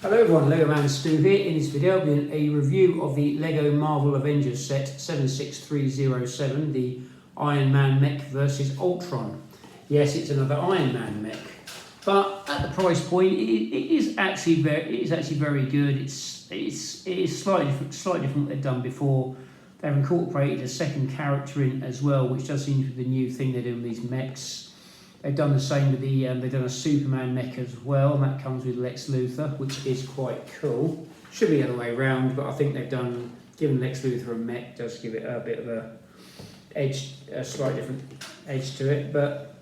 Hello everyone, Lego Man Stu here. In this video I'll be doing a review of the Lego Marvel Avengers set 76307, the Iron Man Mech versus Ultron. Yes, it's another Iron Man Mech, but at the price point it is actually very good. It is slightly different what they've done before. They've incorporated a second character in as well, which does seem to be the new thing they're doing with these mechs. They've done the same with the, they've done a Superman mech as well, and that comes with Lex Luthor, which is quite cool. Should be the other way around, but I think they've given Lex Luthor a mech does give it a bit of a slightly different edge to it. But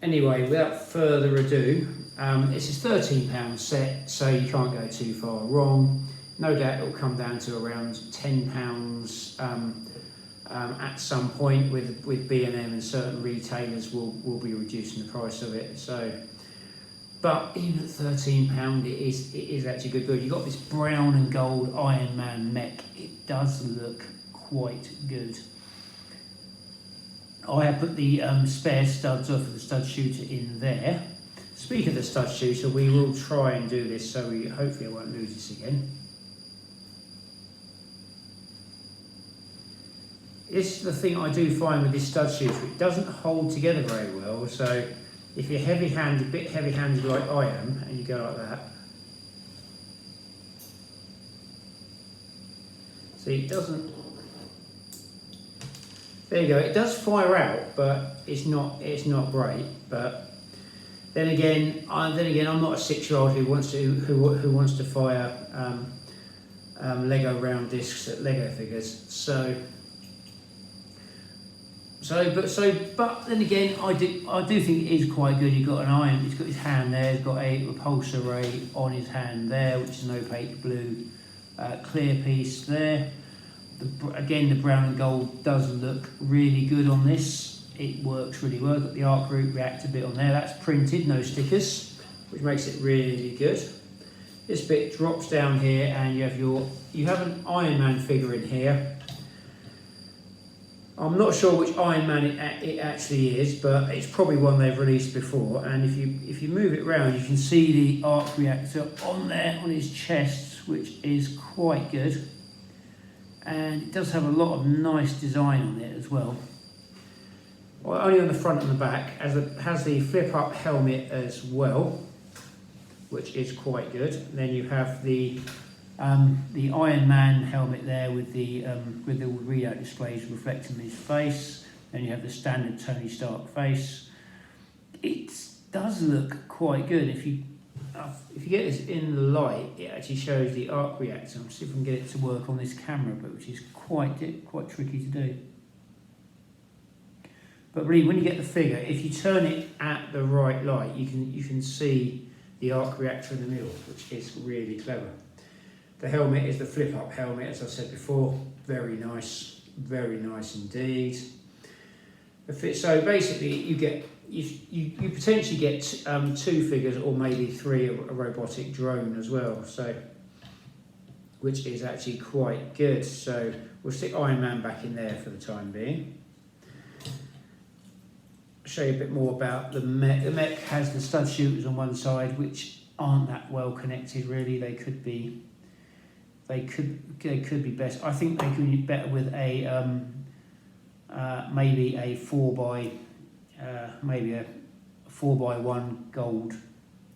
anyway, without further ado, it's a £13 set, so you can't go too far wrong. No doubt it'll come down to around £10 at some point with B&M, and certain retailers will be reducing the price of it. So, but even at £13, it is actually good build. You've got this brown and gold Iron Man mech. It does look quite good. I have put the spare studs off of the stud shooter in there. Speaking of the stud shooter, we will try and do this, so hopefully I won't lose this again. This is the thing I do find with this stud shooter, it doesn't hold together very well. So if you're heavy-handed, a bit heavy-handed like I am, and you go like that, see, it doesn't, there you go, it does fire out, but it's not great. But then again, I'm not a 6-year-old who wants to fire Lego round discs at Lego figures. But then again, I do think it is quite good. You've got an iron, he's got his hand there, he's got a repulsor ray on his hand there, which is an opaque blue clear piece there. Again, the brown and gold does look really good on this. It works really well. Got the arc root reactor bit on there. That's printed, no stickers, which makes it really good. This bit drops down here, and you have an Iron Man figure in here. I'm not sure which Iron Man it actually is, but it's probably one they've released before. And if you move it around, you can see the arc reactor on there on his chest, which is quite good. And it does have a lot of nice design on it as well. Well, only on the front and the back, as it has the flip-up helmet as well, which is quite good. And then you have the Iron Man helmet there with the readout displays reflecting his face. Then you have the standard Tony Stark face. It does look quite good. If you get this in the light, it actually shows the arc reactor. I'll see if I can get it to work on this camera, but which is quite tricky to do. But really, when you get the figure, if you turn it at the right light, you can see the arc reactor in the middle, which is really clever. The helmet is the flip-up helmet, as I said before. Very nice indeed. So basically, you potentially get 2 figures, or maybe 3, a robotic drone as well. So, which is actually quite good. So we'll stick Iron Man back in there for the time being. Show you a bit more about the mech. The mech has the stud shooters on one side, which aren't that well connected really. They could be best. I think they could be better with a maybe a 4x1 gold,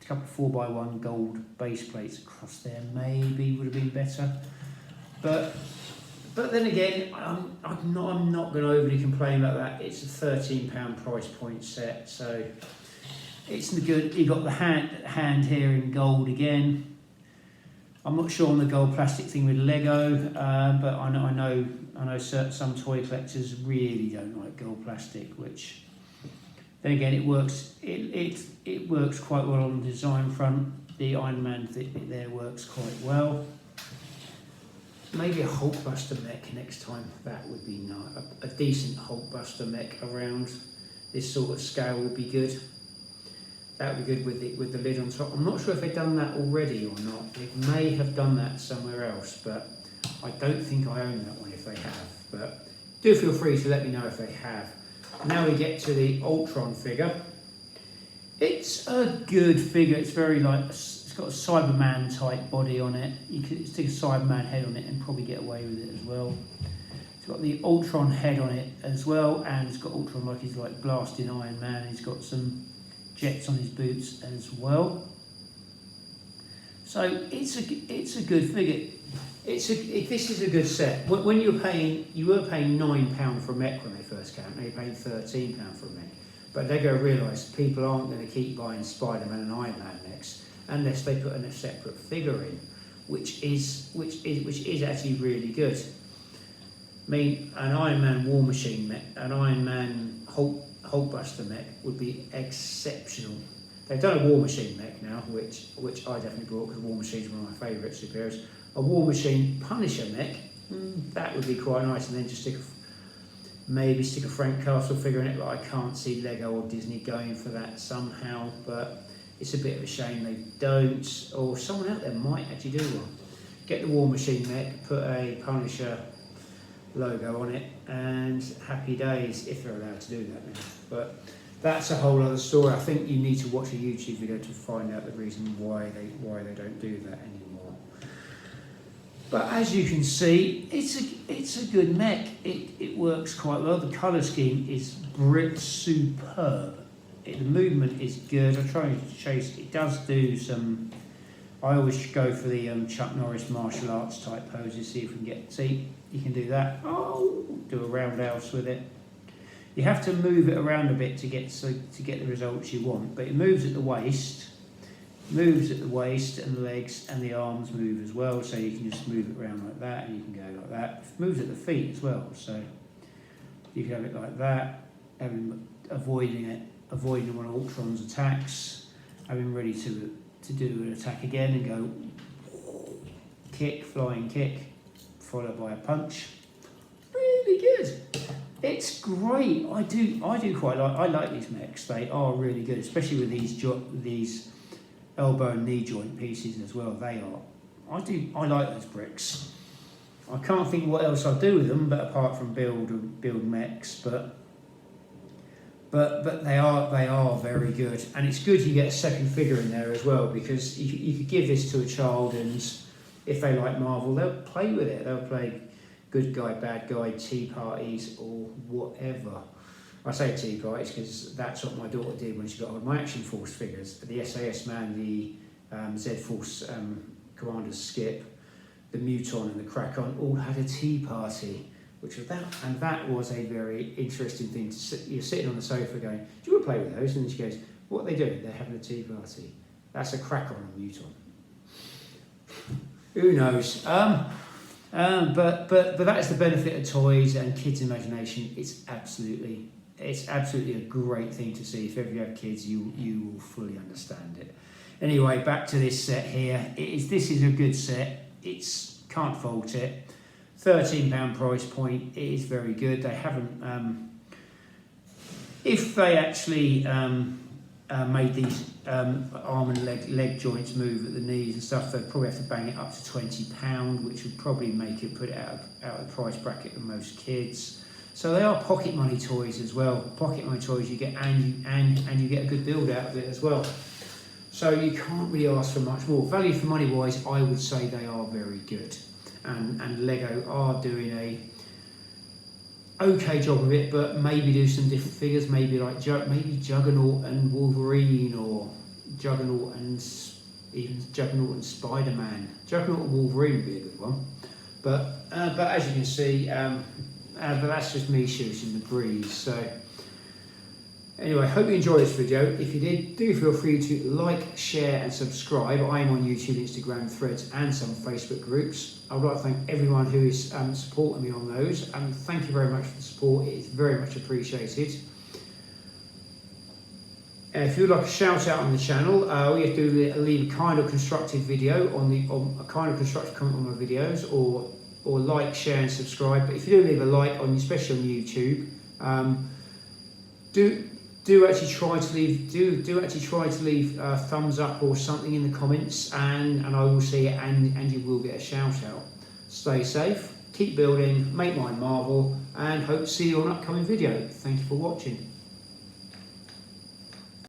a couple of 4x1 gold base plates across there. Maybe would have been better. But then again, I'm not going to overly complain about that. It's a £13 price point set, so it's good. You got the hand here in gold again. I'm not sure on the gold plastic thing with Lego, but I know some toy collectors really don't like gold plastic. Which, then again, it works. It works quite well on the design front. The Iron Man bit there works quite well. Maybe a Hulkbuster mech next time. That would be nice. A decent Hulkbuster mech around this sort of scale would be good. That would be good with the lid on top. I'm not sure if they've done that already or not. They may have done that somewhere else, but I don't think I own that one if they have. But do feel free to let me know if they have. Now we get to the Ultron figure. It's a good figure. It's very it's got a Cyberman type body on it. You could stick a Cyberman head on it and probably get away with it as well. It's got the Ultron head on it as well, and it's got Ultron like he's like blasting Iron Man. He's got some jets on his boots as well. So it's a good figure. This is a good set. When you were paying £9 for a Mech when they first came. Now you're paying £13 for a Mech. But Lego realised people aren't going to keep buying Spider-Man and Iron Man mechs unless they put in a separate figure in, which is actually really good. I mean, an Iron Man War Machine mech, an Iron Man Hulkbuster mech would be exceptional. They've done a War Machine mech now, which I definitely brought because War Machine's one of my favourite superheroes. A War Machine Punisher mech, that would be quite nice, and then just maybe stick a Frank Castle figure in it, but I can't see Lego or Disney going for that somehow, but it's a bit of a shame they don't, or someone out there might actually do one. Get the War Machine mech, put a Punisher logo on it, and happy days, if they're allowed to do that now. But that's a whole other story. I think you need to watch a YouTube video to find out the reason why they don't do that anymore. But as you can see, it's a good mech. It works quite well. The colour scheme is superb. The movement is good. I try and chase. It does do some. I always go for the Chuck Norris martial arts type poses. See if we can get. See, you can do that. Oh, do a roundhouse with it. You have to move it around a bit to get the results you want. But it moves at the waist. Moves at the waist, and the legs and the arms move as well, so you can just move it around like that, and you can go like that. It moves at the feet as well, so you can have it like that, avoiding one of Ultron's attacks, having ready to do an attack again and go kick, flying kick, followed by a punch. Really good. It's great. I do quite like. I like these mechs. They are really good, especially with these elbow and knee joint pieces as well. They are. I like those bricks. I can't think what else I'll do with them, but apart from build mechs, but they are very good. And it's good you get a second figure in there as well, because you could give this to a child, and if they like Marvel, they'll play with it. They'll play good guy, bad guy, tea parties, or whatever. I say tea parties because that's what my daughter did when she got all my Action Force figures. The SAS Man, the Z-Force Commander Skip, the Muton and the Krakon all had a tea party, which was that, and that was a very interesting thing to sit. You're sitting on the sofa going, do you want to play with those? And she goes, what are they doing? They're having a tea party. That's a Krakon and Muton. Who knows? But that's the benefit of toys and kids' imagination. It's absolutely a great thing to see. If ever you have kids, you will fully understand it. Anyway, back to this set here. This is a good set. Can't fault it. £13 price point. It is very good. They haven't. If they actually made these arm and leg joints move at the knees and stuff, they'd probably have to bang it up to £20, which would probably put it out of the price bracket of most kids. So they are pocket money toys as well. Pocket money toys you get, and you get a good build out of it as well. So you can't really ask for much more. Value for money wise, I would say they are very good, and Lego are doing a okay job of it, but maybe do some different figures, maybe like Juggernaut and Wolverine, or Juggernaut and Spider-Man. Juggernaut and Wolverine would be a good one, but as you can see, but that's just me shooting the breeze. So anyway, hope you enjoyed this video. If you did, do feel free to like, share and subscribe. I am on YouTube, Instagram, Threads and some Facebook groups. I would like to thank everyone who is supporting me on those, and thank you very much for the support. It is very much appreciated. If you would like a shout out on the channel, all you have to do is leave a kind of constructive video on a kind of constructive comment on my videos, or like, share and subscribe. But if you do leave a like, especially on YouTube, do actually try to leave a thumbs up or something in the comments, and I will see it, and you will get a shout out. Stay safe, keep building, make mine Marvel, and hope to see you on an upcoming video. Thank you for watching.